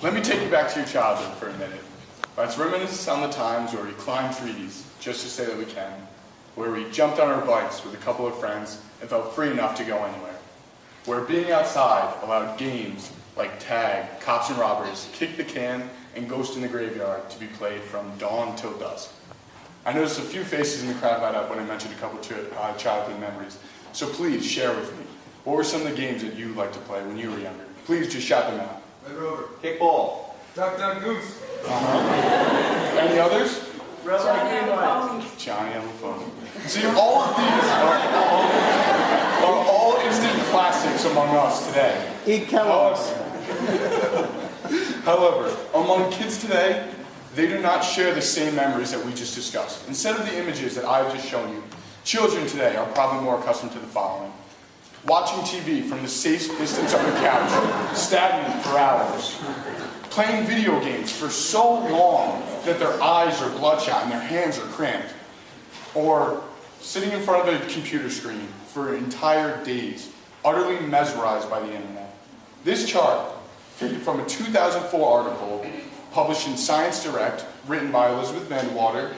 Let me take you back to your childhood for a minute. Let's reminisce on the times where we climbed trees, just to say that we can, where we jumped on our bikes with a couple of friends and felt free enough to go anywhere, where being outside allowed games like tag, cops and robbers, kick the can, and ghost in the graveyard to be played from dawn till dusk. I noticed a few faces in the crowd light up when I mentioned a couple childhood memories, so please share with me. What were some of the games that you liked to play when you were younger? Please just shout them out. Red Rover. Kickball. Duck, duck, goose. Any others? Johnny Yellow Phony. See, all of these are all instant classics among us today. Eat Kellog's. However, among kids today, they do not share the same memories that we just discussed. Instead of the images that I have just shown you, children today are probably more accustomed to the following. Watching TV from the safe distance of the couch, stagnant for hours. Playing video games for so long that their eyes are bloodshot and their hands are cramped. Or sitting in front of a computer screen for entire days, utterly mesmerized by the internet. This chart, taken from a 2004 article published in Science Direct, written by Elizabeth Van Water,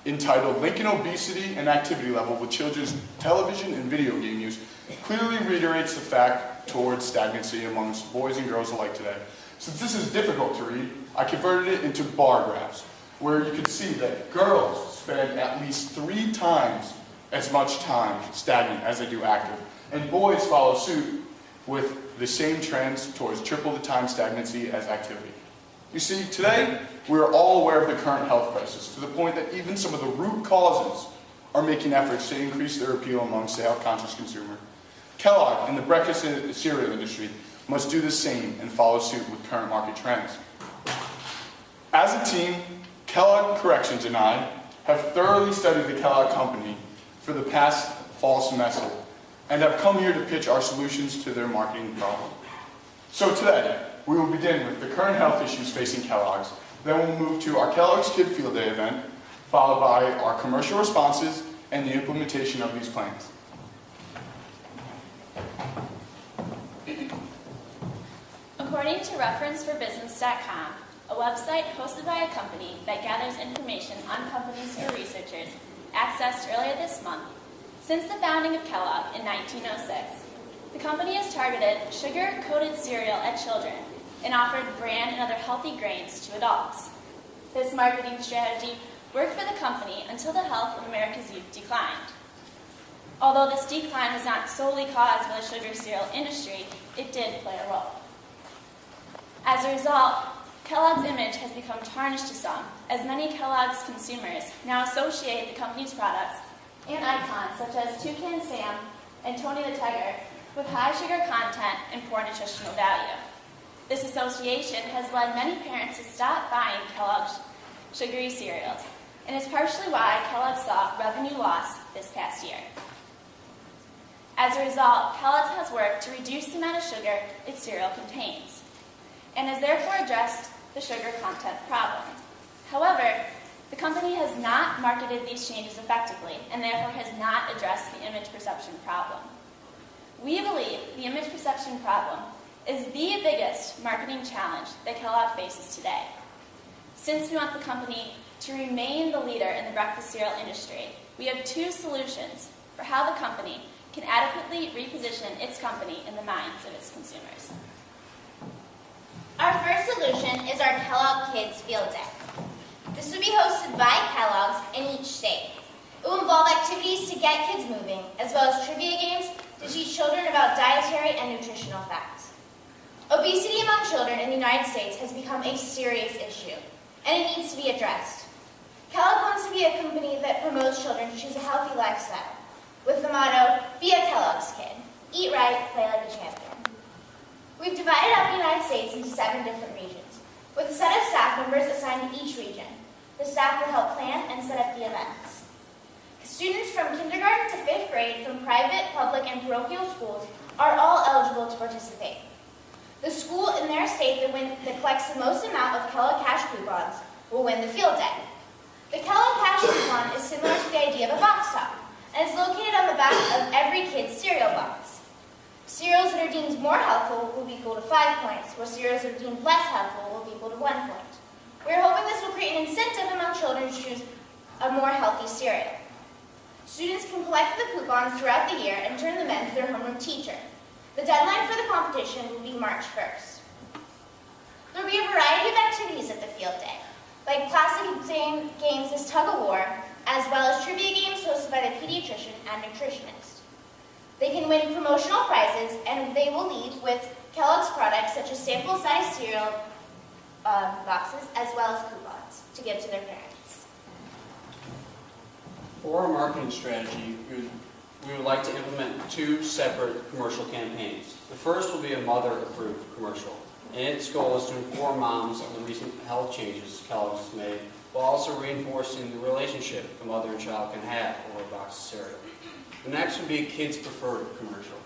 entitled Linking Obesity and Activity Level with Children's Television and Video Game Use, clearly reiterates the fact towards stagnancy amongst boys and girls alike today. Since this is difficult to read, I converted it into bar graphs, where you can see that girls spend at least 3 times as much time stagnant as they do active, and boys follow suit with the same trends towards triple the time stagnancy as activity. You see, today, we are all aware of the current health crisis, to the point that even some of the root causes are making efforts to increase their appeal amongst the health-conscious consumer. Kellogg and the breakfast cereal industry must do the same and follow suit with current market trends. As a team, Kellogg Corrections and I have thoroughly studied the Kellogg Company for the past fall semester and have come here to pitch our solutions to their marketing problem. So today, we will begin with the current health issues facing Kellogg's, then we'll move to our Kellogg's Kid Field Day event, followed by our commercial responses and the implementation of these plans. According to referenceforbusiness.com, a website hosted by a company that gathers information on companies for researchers, accessed earlier this month, since the founding of Kellogg in 1906, the company has targeted sugar-coated cereal at children and offered bran and other healthy grains to adults. This marketing strategy worked for the company until the health of America's youth declined. Although this decline was not solely caused by the sugar cereal industry, it did play a role. As a result, Kellogg's image has become tarnished to some, as many Kellogg's consumers now associate the company's products and icons such as Toucan Sam and Tony the Tiger with high sugar content and poor nutritional value. This association has led many parents to stop buying Kellogg's sugary cereals, and is partially why Kellogg saw revenue loss this past year. As a result, Kellogg's has worked to reduce the amount of sugar its cereal contains, and has therefore addressed the sugar content problem. However, the company has not marketed these changes effectively, and therefore has not addressed the image perception problem. We believe the image perception problem is the biggest marketing challenge that Kellogg faces today. Since we want the company to remain the leader in the breakfast cereal industry, we have 2 solutions for how the company can adequately reposition its company in the minds of its consumers. Our first solution is our Kellogg Kids Field Day. This will be hosted by Kellogg's in each state. It will involve activities to get kids moving, as well as trivia games to teach children about dietary and nutritional facts. Obesity among children in the United States has become a serious issue, and it needs to be addressed. Kellogg wants to be a company that promotes children to choose a healthy lifestyle, with the motto, be a Kellogg's kid, eat right, play like a champion. We've divided up the United States into 7 different regions, with a set of staff members assigned to each region. The staff will help plan and set up the events. Students from kindergarten to 5th grade from private, public, and parochial schools are all eligible to participate. The school in their state that collects the most amount of Kellogg Cash coupons will win the field day. The Kellogg Cash coupon is similar to the idea of a box top, and is located on the back of every kid's cereal box. Cereals that are deemed more healthful will be equal to 5 points, while cereals that are deemed less healthful will be equal to 1 point. We are hoping this will create an incentive among children to choose a more healthy cereal. Students can collect the coupons throughout the year and turn them in to their homeroom teacher. The deadline for the competition will be March 1st. There will be a variety of activities at the field day, like classic games as tug-of-war, as well as trivia games hosted by the pediatrician and nutritionist. They can win promotional prizes, and they will leave with Kellogg's products such as sample-sized cereal boxes, as well as coupons to give to their parents. For our marketing strategy, we would like to implement 2 separate commercial campaigns. The first will be a mother-approved commercial, and its goal is to inform moms on the recent health changes Kellogg's has made, while also reinforcing the relationship a mother and child can have over a box of cereal. The next would be a kids preferred commercial,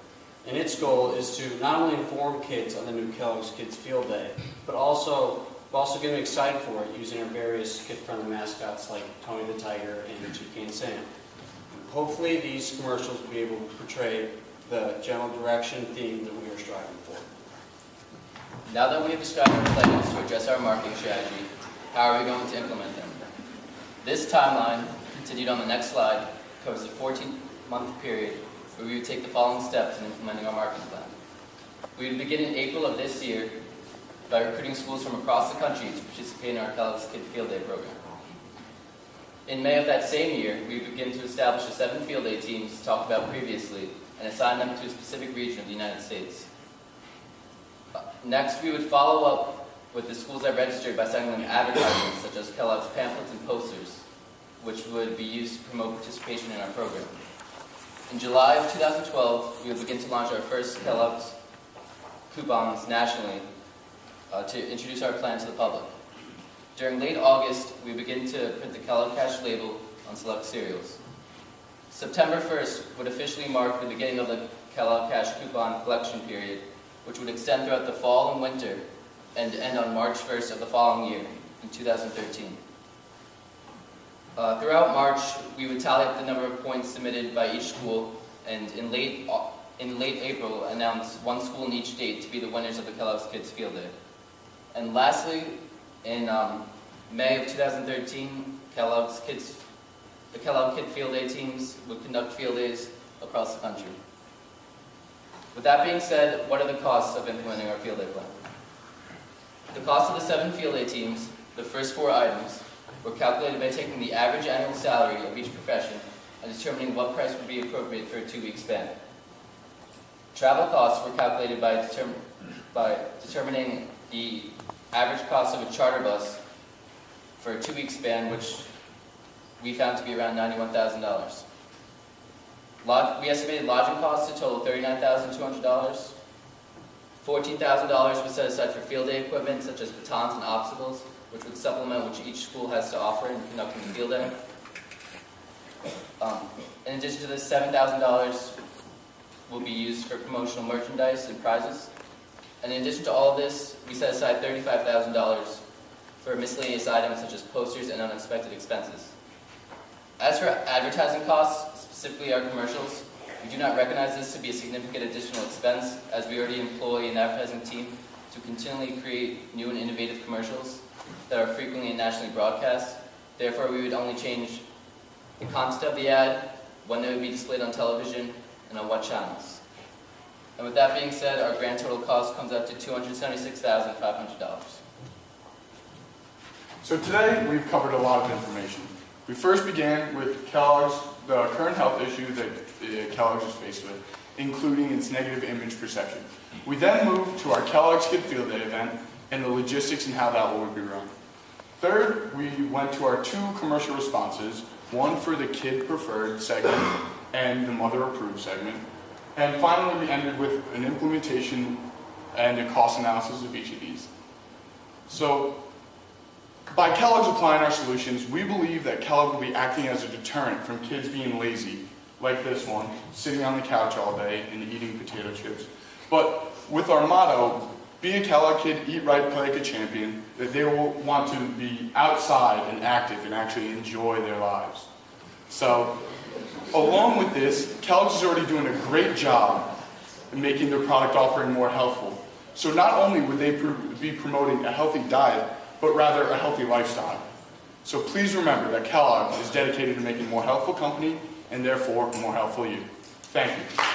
and its goal is to not only inform kids on the new Kellogg's Kids Field Day, but also get them excited for it using our various kid-friendly mascots like Tony the Tiger and Toucan Sam. Hopefully these commercials will be able to portray the general direction theme that we are striving for. Now that we have described our plans to address our marketing strategy, how are we going to implement them? This timeline, continued on the next slide, covers a 14-month period where we would take the following steps in implementing our marketing plan. We would begin in April of this year by recruiting schools from across the country to participate in our Kellogg's Kid Field Day program. In May of that same year, we would begin to establish the 7 field day teams talked about previously and assign them to a specific region of the United States. Next, we would follow up with the schools that registered by sending them advertisements such as Kellogg's pamphlets and posters, which would be used to promote participation in our program. In July of 2012, we would begin to launch our first Kellogg's coupons nationally to introduce our plan to the public. During late August, we begin to print the Kellogg Cash label on select cereals. September 1st would officially mark the beginning of the Kellogg Cash coupon collection period, which would extend throughout the fall and winter and end on March 1st of the following year, in 2013. Throughout March, we would tally up the number of points submitted by each school, and in late April, announce 1 school in each state to be the winners of the Kellogg's Kids Field Day. And lastly, in May of 2013, the Kellogg Kid Field Day teams would conduct field days across the country. With that being said, what are the costs of implementing our field day plan? The cost of the 7 field day teams, the first 4 items, were calculated by taking the average annual salary of each profession and determining what price would be appropriate for a 2-week span. Travel costs were calculated by determining the average cost of a charter bus for a 2-week span, which we found to be around $91,000. We estimated lodging costs to total $39,200. $14,000 was set aside for field day equipment such as batons and obstacles, which would supplement what each school has to offer in conducting the field day. In addition to this, $7,000 will be used for promotional merchandise and prizes. And in addition to all of this, we set aside $35,000 for miscellaneous items such as posters and unexpected expenses. As for advertising costs, specifically our commercials, we do not recognize this to be a significant additional expense, as we already employ an advertising team to continually create new and innovative commercials that are frequently and nationally broadcast. Therefore, we would only change the content of the ad, when they would be displayed on television, and on what channels. And with that being said, our grand total cost comes up to $276,500. So today, we've covered a lot of information. We first began with Kellogg's, the current health issue that Kellogg's is faced with, including its negative image perception. We then moved to our Kellogg's Kid Field Day event and the logistics and how that would be run. Third, we went to our 2 commercial responses, one for the kid preferred segment and the mother approved segment. And finally, we ended with an implementation and a cost analysis of each of these. So, by Kellogg's applying our solutions, we believe that Kellogg will be acting as a deterrent from kids being lazy, like this one, sitting on the couch all day and eating potato chips. But with our motto, be a Kellogg kid, eat right, play like a champion, that they will want to be outside and active and actually enjoy their lives. So, along with this, Kellogg's is already doing a great job and making their product offering more healthful. So not only would they be promoting a healthy diet, but rather a healthy lifestyle. So please remember that Kellogg is dedicated to making a more healthful company and therefore a more healthful you. Thank you.